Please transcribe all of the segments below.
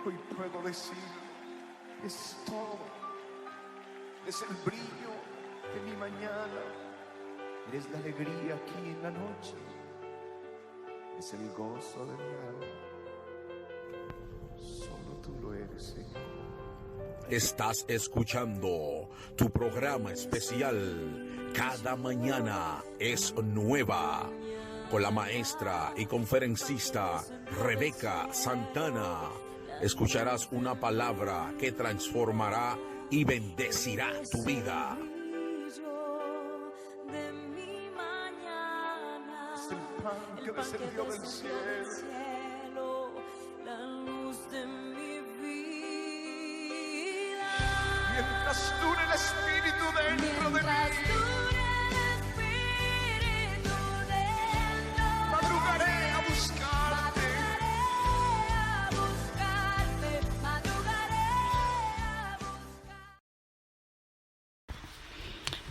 Hoy puedo decir, es todo. Es el brillo de mi mañana. Eres la alegría aquí en la noche. Es el gozo de mi alma. Solo tú lo eres, Señor. Estás escuchando tu programa especial Cada Mañana es Nueva, con la maestra y conferencista Rebeca Santana. Escucharás una palabra que transformará y bendecirá tu vida. Es el pan que descendió del cielo, la luz de mi vida. Mientras dure el Espíritu dentro de mí, madrugaré a buscarte.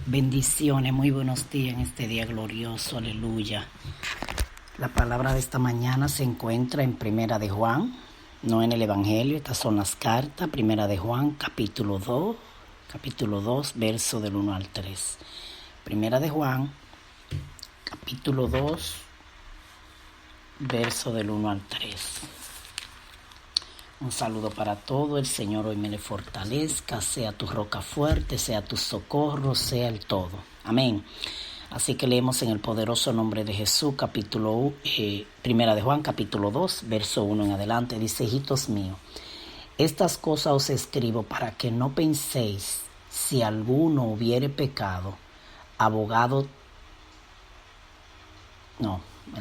Bendiciones, muy buenos días en este día glorioso, aleluya. La palabra de esta mañana se encuentra en Primera de Juan, no en el Evangelio, estas son las cartas. Primera de Juan, capítulo 2, verso del 1 al 3. Primera de Juan, capítulo 2, verso del 1 al 3. Un saludo para todos. El Señor hoy me le fortalezca, sea tu roca fuerte, sea tu socorro, sea el todo. Amén. Así que leemos en el poderoso nombre de Jesús, Primera de Juan, capítulo 2, verso 1 en adelante. Dice: hijitos míos, estas cosas os escribo para que no penséis, si alguno hubiere pecado,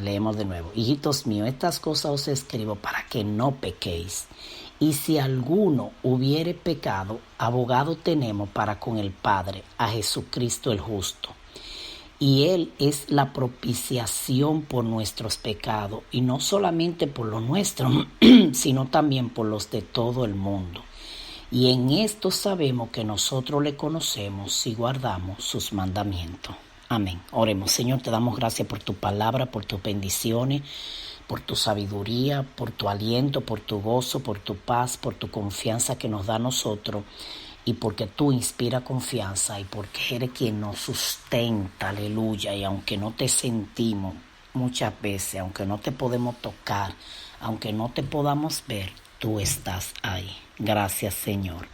leemos de nuevo. Hijitos míos, estas cosas os escribo para que no pequéis. Y si alguno hubiere pecado, abogado tenemos para con el Padre, a Jesucristo el justo. Y Él es la propiciación por nuestros pecados, y no solamente por los nuestros, sino también por los de todo el mundo. Y en esto sabemos que nosotros le conocemos si guardamos sus mandamientos. Amén. Oremos. Señor, te damos gracias por tu palabra, por tus bendiciones, por tu sabiduría, por tu aliento, por tu gozo, por tu paz, por tu confianza que nos da a nosotros, y porque tú inspiras confianza y porque eres quien nos sustenta, aleluya. Y aunque no te sentimos muchas veces, aunque no te podemos tocar, aunque no te podamos ver, tú estás ahí. Gracias, Señor.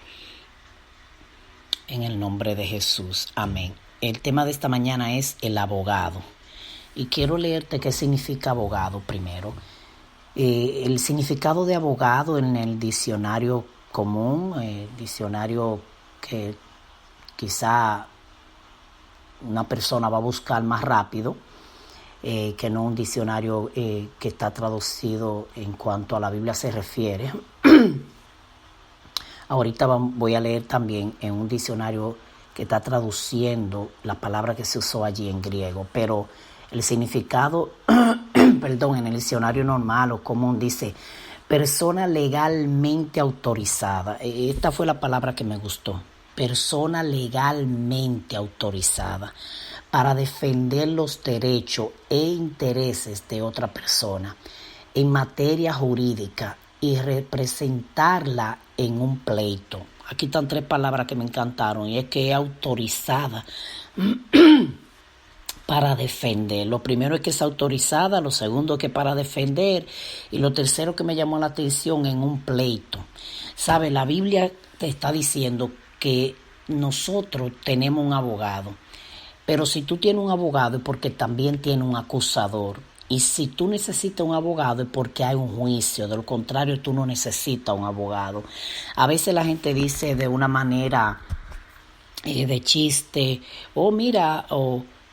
En el nombre de Jesús. Amén. El tema de esta mañana es el abogado. Y quiero leerte qué significa abogado primero. El significado de abogado en el diccionario común, diccionario que quizá una persona va a buscar más rápido, que no un diccionario que está traducido en cuanto a la Biblia se refiere. Ahorita voy a leer también en un diccionario que está traduciendo la palabra que se usó allí en griego, pero el significado, en el diccionario normal o común dice persona legalmente autorizada. Esta fue la palabra que me gustó. Persona legalmente autorizada para defender los derechos e intereses de otra persona en materia jurídica y representarla en un pleito. Aquí están 3 palabras que me encantaron, y es que es autorizada para defender. Lo primero es que es autorizada, lo segundo es que para defender, y lo tercero que me llamó la atención, en un pleito. ¿Sabe? La Biblia te está diciendo que nosotros tenemos un abogado, pero si tú tienes un abogado es porque también tiene un acusador. Y si tú necesitas un abogado es porque hay un juicio, de lo contrario tú no necesitas un abogado. A veces la gente dice de una manera de chiste,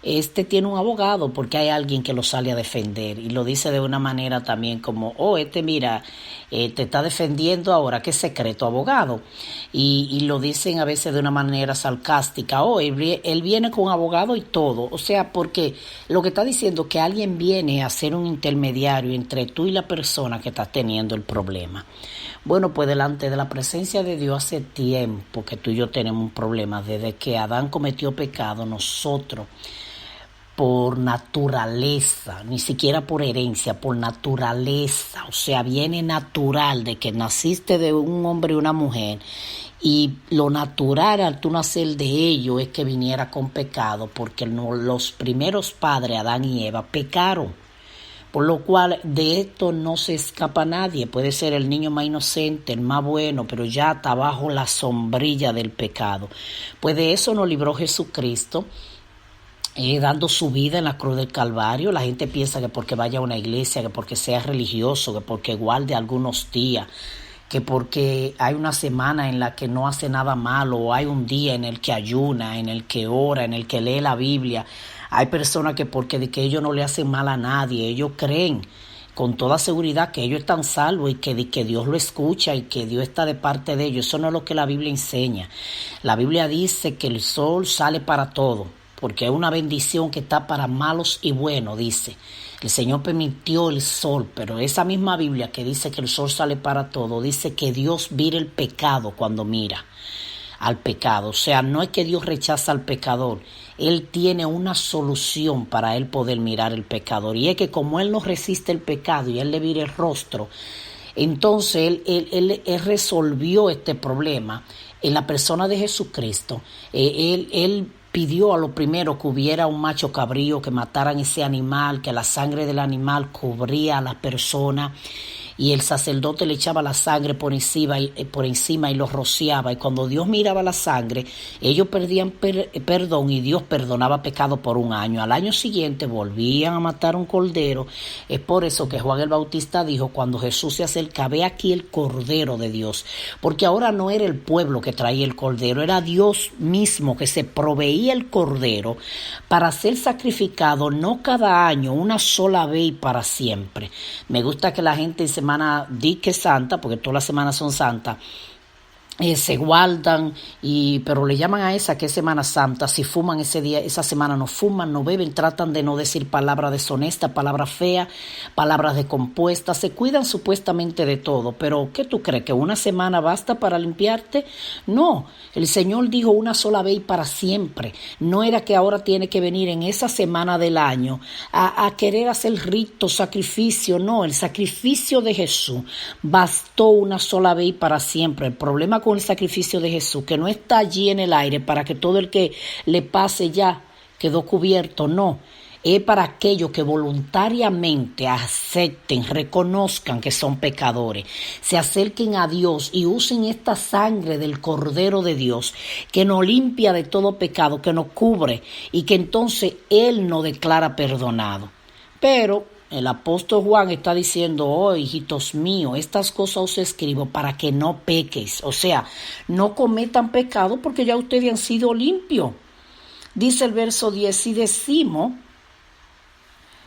este tiene un abogado porque hay alguien que lo sale a defender, y lo dice de una manera también como, te está defendiendo ahora, qué secreto, abogado. Y lo dicen a veces de una manera sarcástica, él viene con abogado y todo. O sea, porque lo que está diciendo es que alguien viene a ser un intermediario entre tú y la persona que está teniendo el problema. Bueno, pues delante de la presencia de Dios hace tiempo que tú y yo tenemos un problema. Desde que Adán cometió pecado, nosotros por naturaleza, ni siquiera por herencia, por naturaleza. O sea, viene natural de que naciste de un hombre y una mujer. Y lo natural al tú nacer de ellos es que viniera con pecado, porque los primeros padres, Adán y Eva, pecaron. Por lo cual de esto no se escapa nadie. Puede ser el niño más inocente, el más bueno, pero ya está bajo la sombrilla del pecado. Pues de eso nos libró Jesucristo, dando su vida en la cruz del Calvario. La gente piensa que porque vaya a una iglesia, que porque sea religioso, que porque guarde algunos días, que porque hay una semana en la que no hace nada malo, o hay un día en el que ayuna, en el que ora, en el que lee la Biblia. Hay personas que porque de que ellos no le hacen mal a nadie, ellos creen con toda seguridad que ellos están salvos y que Dios lo escucha y que Dios está de parte de ellos. Eso no es lo que la Biblia enseña. La Biblia dice que el sol sale para todo, porque es una bendición que está para malos y buenos, dice. El Señor permitió el sol, pero esa misma Biblia que dice que el sol sale para todo, dice que Dios mira el pecado cuando mira al pecado. O sea, no es que Dios rechaza al pecador, Él tiene una solución para Él poder mirar el pecador. Y es que como Él no resiste el pecado y Él le vira el rostro, entonces Él resolvió este problema en la persona de Jesucristo. Él pidió a lo primero que hubiera un macho cabrío, que mataran ese animal, que la sangre del animal cubría a la persona, y el sacerdote le echaba la sangre por encima y los rociaba, y cuando Dios miraba la sangre, ellos perdían perdón, y Dios perdonaba pecado por un año. Al año siguiente volvían a matar un cordero. Es por eso que Juan el Bautista dijo, cuando Jesús se acerca, ve aquí el Cordero de Dios, porque ahora no era el pueblo que traía el cordero, era Dios mismo que se proveía el cordero para ser sacrificado, no cada año, una sola vez y para siempre. Me gusta que la gente en semana que santa, porque todas las semanas son santas, se guardan, pero le llaman a esa que es Semana Santa. Si fuman ese día, esa semana no fuman, no beben, tratan de no decir palabras deshonestas, palabras feas, palabras descompuestas, se cuidan supuestamente de todo. Pero ¿qué tú crees? ¿Que una semana basta para limpiarte? No, el Señor dijo una sola vez y para siempre. No era que ahora tiene que venir en esa semana del año a querer hacer rito, sacrificio. No, el sacrificio de Jesús bastó una sola vez y para siempre. El problema con el sacrificio de Jesús, que no está allí en el aire para que todo el que le pase ya quedó cubierto, no, es para aquellos que voluntariamente acepten, reconozcan que son pecadores, se acerquen a Dios y usen esta sangre del Cordero de Dios que nos limpia de todo pecado, que nos cubre y que entonces Él nos declara perdonado. Pero el apóstol Juan está diciendo, oh, hijitos míos, estas cosas os escribo para que no peques. O sea, no cometan pecado porque ya ustedes han sido limpios. Dice el verso 10,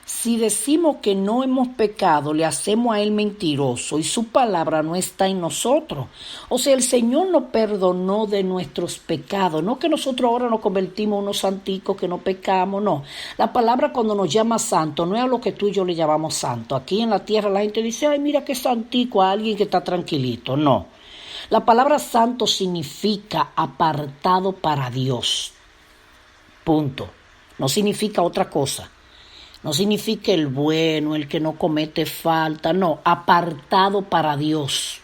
si decimos que no hemos pecado, le hacemos a Él mentiroso y su palabra no está en nosotros. O sea, el Señor nos perdonó de nuestros pecados. No que nosotros ahora nos convertimos en unos santicos que no pecamos, no. La palabra cuando nos llama santo no es a lo que tú y yo le llamamos santo. Aquí en la tierra la gente dice, ay, mira qué santico, a alguien que está tranquilito. No. La palabra santo significa apartado para Dios. Punto. No significa otra cosa. No significa el bueno, el que no comete falta, no, apartado para Dios.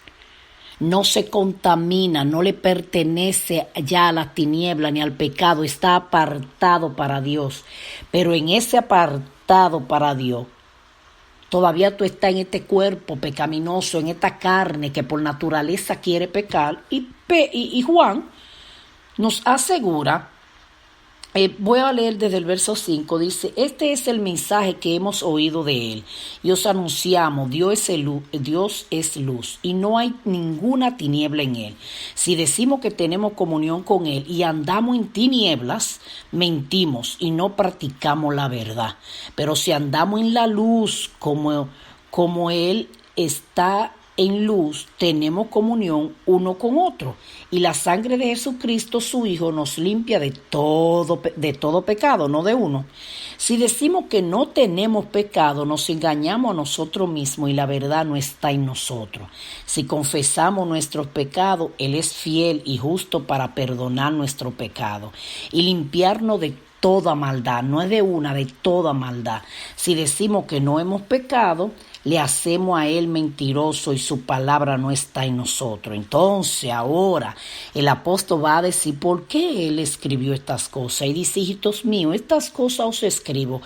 No se contamina, no le pertenece ya a la tiniebla ni al pecado, está apartado para Dios. Pero en ese apartado para Dios, todavía tú estás en este cuerpo pecaminoso, en esta carne que por naturaleza quiere pecar. Y Juan nos asegura. Voy a leer desde el verso 5, dice, este es el mensaje que hemos oído de Él y os anunciamos, Dios es luz y no hay ninguna tiniebla en Él. Si decimos que tenemos comunión con Él y andamos en tinieblas, mentimos y no practicamos la verdad. Pero si andamos en la luz como Él está en luz, tenemos comunión uno con otro, y la sangre de Jesucristo, su Hijo, nos limpia de todo pecado, no de uno. Si decimos que no tenemos pecado, nos engañamos a nosotros mismos y la verdad no está en nosotros. Si confesamos nuestros pecados, Él es fiel y justo para perdonar nuestro pecado y limpiarnos de toda maldad, no es de una, de toda maldad. Si decimos que no hemos pecado, le hacemos a él mentiroso y su palabra no está en nosotros. Entonces ahora el apóstol va a decir por qué él escribió estas cosas. Y dice, hijitos míos, estas cosas os escribo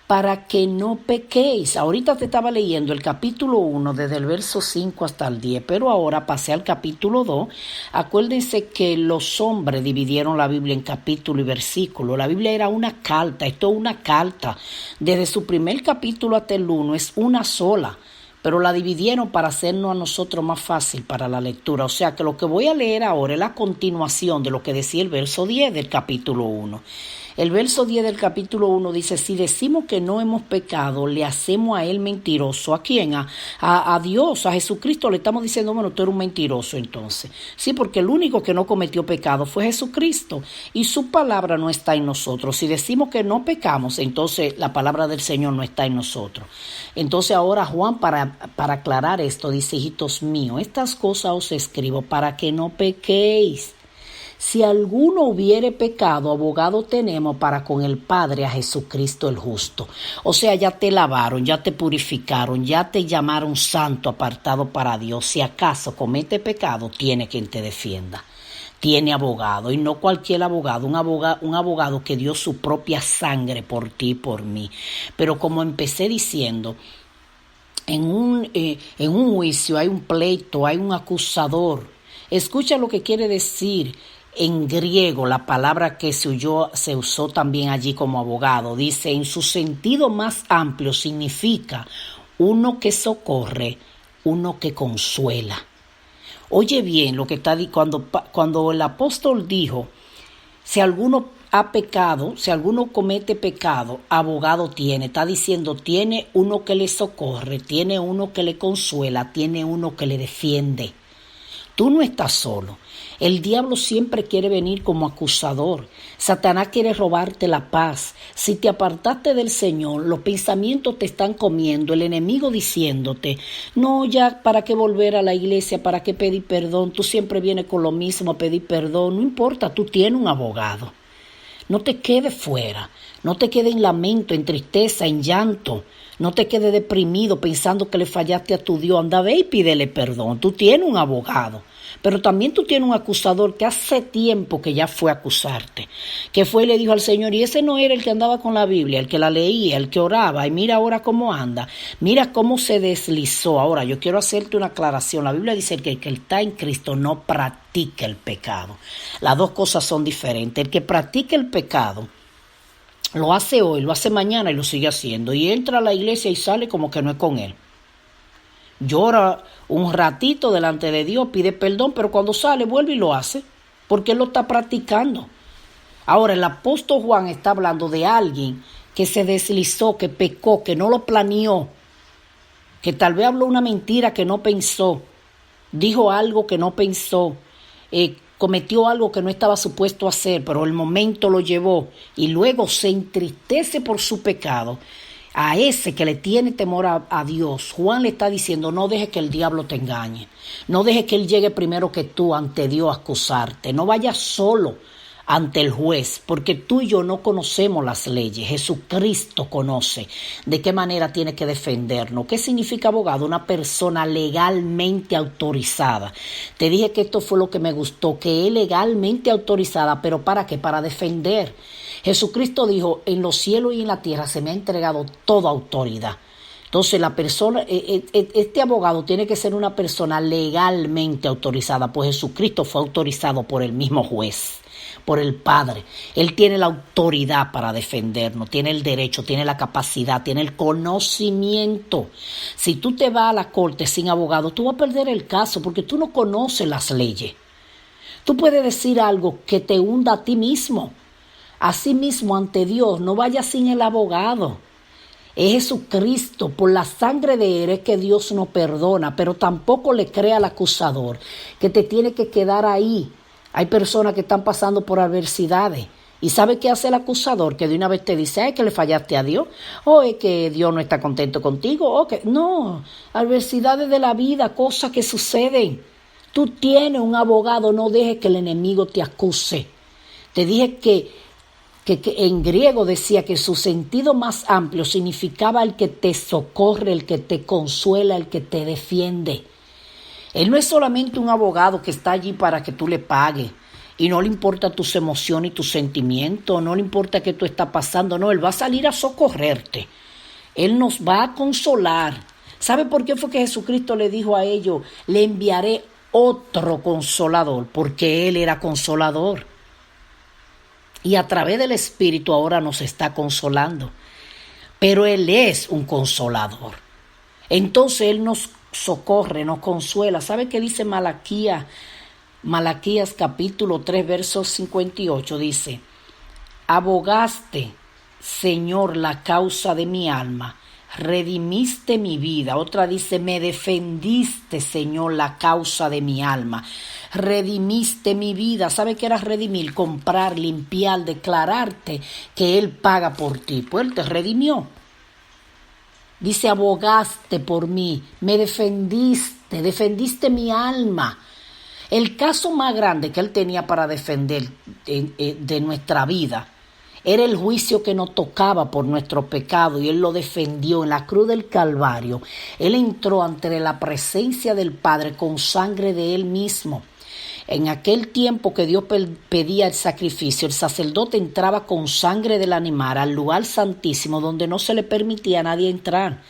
para que no pequéis. Ahorita te estaba leyendo el capítulo 1 desde el verso 5 hasta el 10, pero ahora pasé al capítulo 2. Acuérdense que los hombres dividieron la Biblia en capítulo y versículo. La Biblia era una carta, esto es una carta. Desde su primer capítulo hasta el 1 es una sola, pero la dividieron para hacernos a nosotros más fácil para la lectura. O sea que lo que voy a leer ahora es la continuación de lo que decía el verso 10 del capítulo 1. El verso 10 del capítulo 1 dice, si decimos que no hemos pecado, le hacemos a él mentiroso. ¿A quién? A Dios, a Jesucristo. Le estamos diciendo, bueno, tú eres un mentiroso entonces. Sí, porque el único que no cometió pecado fue Jesucristo y su palabra no está en nosotros. Si decimos que no pecamos, entonces la palabra del Señor no está en nosotros. Entonces ahora Juan, para aclarar esto, dice, hijitos míos, estas cosas os escribo para que no pequéis. Si alguno hubiere pecado, abogado tenemos para con el Padre a Jesucristo el justo. O sea, ya te lavaron, ya te purificaron, ya te llamaron santo, apartado para Dios. Si acaso comete pecado, tiene quien te defienda. Tiene abogado, y no cualquier abogado, un abogado que dio su propia sangre por ti y por mí. Pero como empecé diciendo, en un juicio hay un pleito, hay un acusador. Escucha lo que quiere decir en griego la palabra que se usó también allí como abogado. Dice, en su sentido más amplio significa uno que socorre, uno que consuela. Oye bien lo que está cuando el apóstol dijo, si alguno ha pecado, si alguno comete pecado, abogado tiene. Está diciendo, tiene uno que le socorre, tiene uno que le consuela, tiene uno que le defiende. Tú no estás solo. El diablo siempre quiere venir como acusador. Satanás quiere robarte la paz. Si te apartaste del Señor, los pensamientos te están comiendo. El enemigo diciéndote, no, ya, ¿para qué volver a la iglesia? ¿Para qué pedir perdón? Tú siempre vienes con lo mismo a pedir perdón. No importa, tú tienes un abogado. No te quedes fuera. No te quedes en lamento, en tristeza, en llanto. No te quedes deprimido pensando que le fallaste a tu Dios. Anda, ve y pídele perdón. Tú tienes un abogado. Pero también tú tienes un acusador que hace tiempo que ya fue a acusarte. Que fue y le dijo al Señor, y ese no era el que andaba con la Biblia, el que la leía, el que oraba. Y mira ahora cómo anda. Mira cómo se deslizó. Ahora, yo quiero hacerte una aclaración. La Biblia dice que el que está en Cristo no practica el pecado. Las dos cosas son diferentes. El que practica el pecado lo hace hoy, lo hace mañana y lo sigue haciendo. Y entra a la iglesia y sale como que no es con él. Llora un ratito delante de Dios, pide perdón, pero cuando sale vuelve y lo hace, porque él lo está practicando. Ahora el apóstol Juan está hablando de alguien que se deslizó, que pecó, que no lo planeó, que tal vez habló una mentira que no pensó, dijo algo que no pensó, cometió algo que no estaba supuesto a hacer, pero el momento lo llevó y luego se entristece por su pecado. A ese que le tiene temor a Dios, Juan le está diciendo, no dejes que el diablo te engañe. No dejes que él llegue primero que tú ante Dios a acusarte. No vayas solo ante el juez, porque tú y yo no conocemos las leyes. Jesucristo conoce de qué manera tiene que defendernos. ¿Qué significa abogado? Una persona legalmente autorizada. Te dije que esto fue lo que me gustó, que es legalmente autorizada, pero ¿para qué? Para defender. Jesucristo dijo, en los cielos y en la tierra se me ha entregado toda autoridad. Entonces la persona, este abogado tiene que ser una persona legalmente autorizada, pues Jesucristo fue autorizado por el mismo juez, por el Padre. Él tiene la autoridad para defendernos, tiene el derecho, tiene la capacidad, tiene el conocimiento. Si tú te vas a la corte sin abogado, tú vas a perder el caso porque tú no conoces las leyes. Tú puedes decir algo que te hunda a ti mismo. Asimismo, ante Dios, no vayas sin el abogado. Es Jesucristo, por la sangre de él es que Dios no perdona, pero tampoco le crea al acusador que te tiene que quedar ahí. Hay personas que están pasando por adversidades. ¿Y sabe qué hace el acusador? Que de una vez te dice, es que le fallaste a Dios, o es que Dios no está contento contigo, o que no, adversidades de la vida, cosas que suceden. Tú tienes un abogado, no dejes que el enemigo te acuse. Te dije que que en griego decía que su sentido más amplio significaba el que te socorre, el que te consuela, el que te defiende. Él no es solamente un abogado que está allí para que tú le pagues y no le importa tus emociones y tus sentimientos, no le importa qué tú estás pasando, no, Él va a salir a socorrerte. Él nos va a consolar. ¿Sabe por qué fue que Jesucristo le dijo a ellos, le enviaré otro consolador? Porque Él era consolador. Y a través del Espíritu ahora nos está consolando. Pero Él es un consolador. Entonces Él nos socorre, nos consuela. ¿Sabe qué dice Malaquías? Malaquías capítulo 3, verso 58 dice, abogaste, Señor, la causa de mi alma, redimiste mi vida. Otra dice, me defendiste, Señor, la causa de mi alma, redimiste mi vida. ¿Sabe qué era redimir? Comprar, limpiar, declararte que Él paga por ti. Pues Él te redimió. Dice, abogaste por mí, me defendiste mi alma. El caso más grande que Él tenía para defender de nuestra vida era el juicio que nos tocaba por nuestro pecado, y Él lo defendió en la cruz del Calvario. Él entró ante la presencia del Padre con sangre de Él mismo. En aquel tiempo que Dios pedía el sacrificio, el sacerdote entraba con sangre del animal al lugar santísimo, donde no se le permitía a nadie entrar.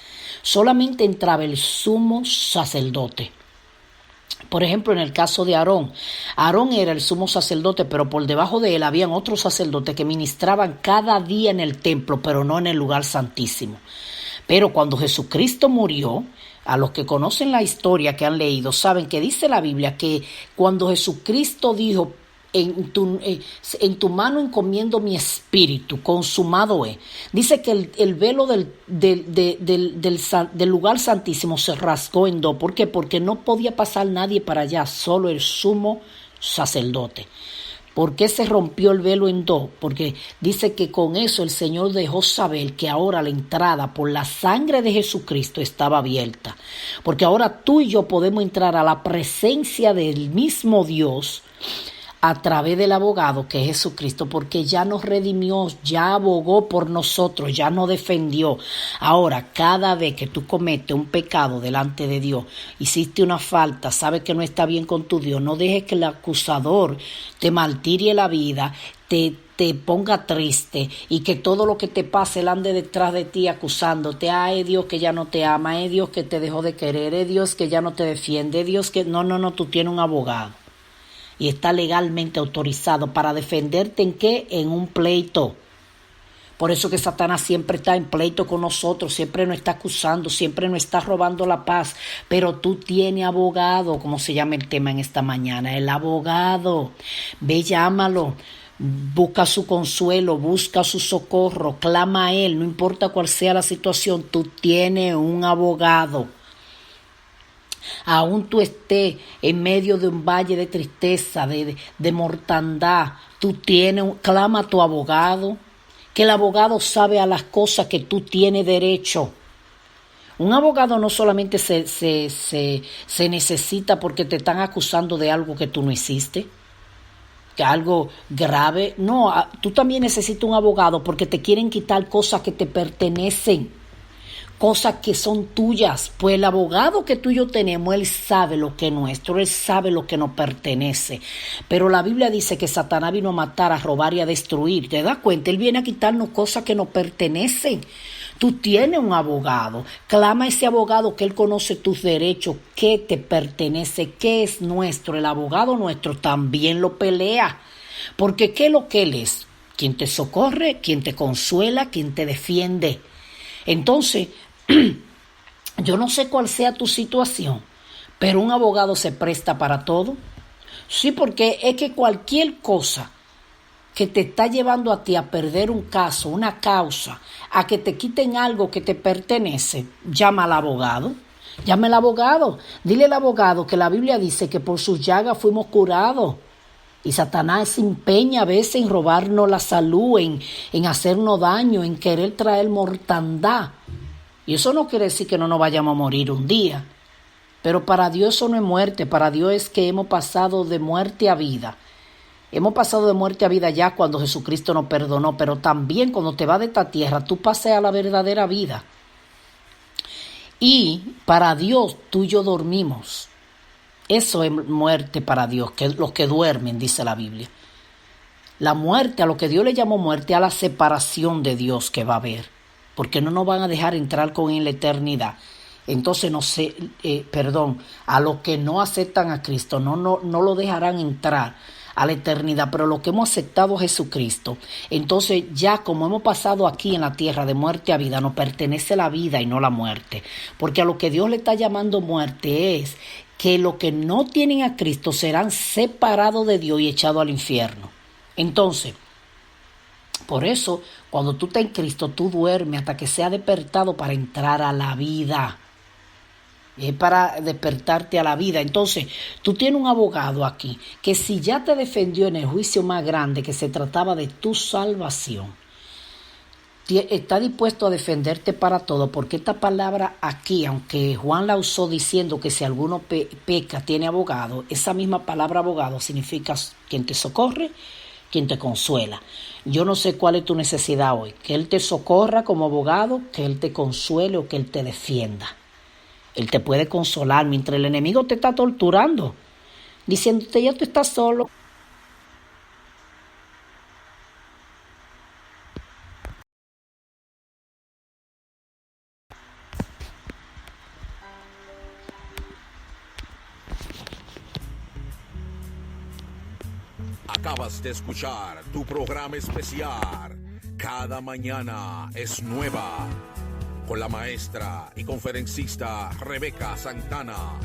Solamente entraba el sumo sacerdote. Por ejemplo, en el caso de Aarón. Aarón era el sumo sacerdote, pero por debajo de él habían otros sacerdotes que ministraban cada día en el templo, pero no en el lugar santísimo. Pero cuando Jesucristo murió, a los que conocen la historia, que han leído, saben que dice la Biblia que cuando Jesucristo dijo, en tu mano encomiendo mi espíritu, consumado es. Dice que el velo del lugar santísimo se rasgó en dos. ¿Por qué? Porque no podía pasar nadie para allá, solo el sumo sacerdote. ¿Por qué se rompió el velo en dos? Porque dice que con eso el Señor dejó saber que ahora la entrada por la sangre de Jesucristo estaba abierta. Porque ahora tú y yo podemos entrar a la presencia del mismo Dios a través del abogado que es Jesucristo, porque ya nos redimió, ya abogó por nosotros, ya nos defendió. Ahora, cada vez que tú cometes un pecado delante de Dios, hiciste una falta, sabes que no está bien con tu Dios, no dejes que el acusador te martirie la vida, te ponga triste y que todo lo que te pase él ande detrás de ti acusándote. Ay, Dios que ya no te ama, Dios que te dejó de querer, Dios que ya no te defiende, Dios que... No, tú tienes un abogado. Y está legalmente autorizado para defenderte ¿en qué? En un pleito. Por eso que Satanás siempre está en pleito con nosotros, siempre nos está acusando, siempre nos está robando la paz. Pero tú tienes abogado, como se llama el tema en esta mañana, el abogado. Ve, llámalo, busca su consuelo, busca su socorro, clama a Él, no importa cuál sea la situación, tú tienes un abogado. Aún tú estés en medio de un valle de tristeza, de mortandad, tú clama a tu abogado, que el abogado sabe a las cosas que tú tienes derecho. Un abogado no solamente se necesita porque te están acusando de algo que tú no hiciste, que algo grave. No, tú también necesitas un abogado porque te quieren quitar cosas que te pertenecen, cosas que son tuyas. Pues el abogado que tú y yo tenemos, él sabe lo que es nuestro, él sabe lo que nos pertenece. Pero la Biblia dice que Satanás vino a matar, a robar y a destruir. ¿Te das cuenta? Él viene a quitarnos cosas que nos pertenecen. Tú tienes un abogado. Clama a ese abogado que él conoce tus derechos, qué te pertenece, qué es nuestro. El abogado nuestro también lo pelea. Porque ¿qué es lo que él es? Quien te socorre, quien te consuela, quien te defiende. Entonces, yo no sé cuál sea tu situación, pero un abogado se presta para todo. Sí, porque es que cualquier cosa que te está llevando a ti a perder un caso, una causa, a que te quiten algo que te pertenece, llama al abogado. Llama al abogado. Dile al abogado que la Biblia dice que por sus llagas fuimos curados. Y Satanás se empeña a veces en robarnos la salud, en hacernos daño, en querer traer mortandad. Y eso no quiere decir que no nos vayamos a morir un día. Pero para Dios eso no es muerte, para Dios es que hemos pasado de muerte a vida. Hemos pasado de muerte a vida ya cuando Jesucristo nos perdonó, pero también cuando te vas de esta tierra, tú pasas a la verdadera vida. Y para Dios, tú y yo dormimos. Eso es muerte para Dios, que los que duermen, dice la Biblia. La muerte, a lo que Dios le llamó muerte, a la separación de Dios que va a haber, porque no nos van a dejar entrar con Él en la eternidad. Entonces, a los que no aceptan a Cristo, no lo dejarán entrar a la eternidad, pero los que hemos aceptado a Jesucristo, entonces ya como hemos pasado aquí en la tierra de muerte a vida, nos pertenece la vida y no la muerte, porque a lo que Dios le está llamando muerte es que los que no tienen a Cristo serán separados de Dios y echados al infierno. Entonces, por eso, cuando tú estás en Cristo, tú duermes hasta que sea despertado para entrar a la vida. Es para despertarte a la vida. Entonces, tú tienes un abogado aquí que si ya te defendió en el juicio más grande que se trataba de tu salvación, está dispuesto a defenderte para todo, porque esta palabra aquí, aunque Juan la usó diciendo que si alguno peca tiene abogado, esa misma palabra abogado significa quien te socorre, quien te consuela. Yo no sé cuál es tu necesidad hoy, que Él te socorra como abogado, que Él te consuele o que Él te defienda. Él te puede consolar mientras el enemigo te está torturando, diciéndote ya tú estás solo. Acabas de escuchar tu programa especial. Cada mañana es nueva. Con la maestra y conferencista Rebeca Santana.